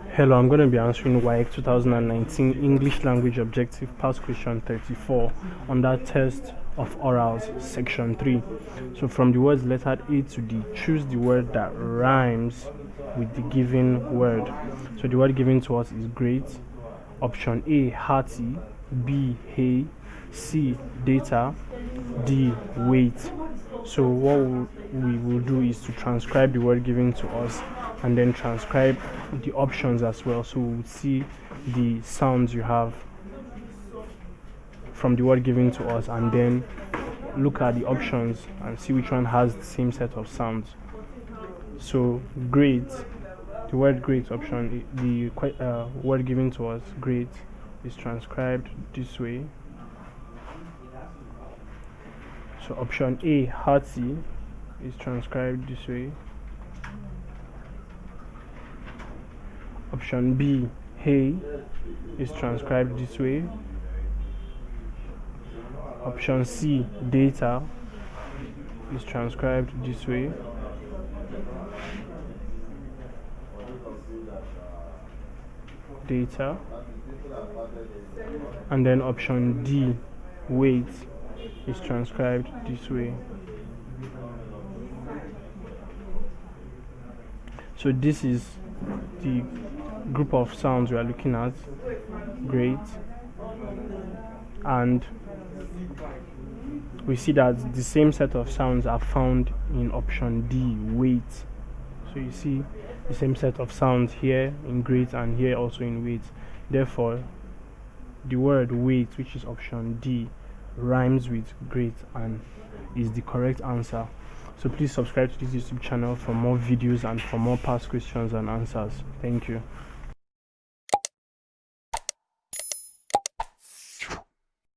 Hello, I'm going to be answering WAEC 2019 English Language Objective Past Question 34 on that test of orals, section 3. So from the words lettered A to D, choose the word that rhymes with the given word. So the word given to us is great. Option A, hearty. B, hey. C, data. D, wait. So what we will do is to transcribe the word given to us and then transcribe the options as well, so we'll see the sounds you have from the word given to us and then look at the options and see which one has the same set of sounds. So great, the word great option, the word given to us, great, is transcribed this way. So option A, hearty, is transcribed this way. Option B, hey, is transcribed this way. Option C, data, is transcribed this way. Data. And then option D, wait, is transcribed this way. So this is the group of sounds we are looking at, great, and we see that the same set of sounds are found in option D, wait. So you see the same set of sounds here in great and here also in wait. Therefore, the word wait, which is option D, rhymes with great and is the correct answer. So please subscribe to this YouTube channel for more videos and for more past questions and answers. Thank you.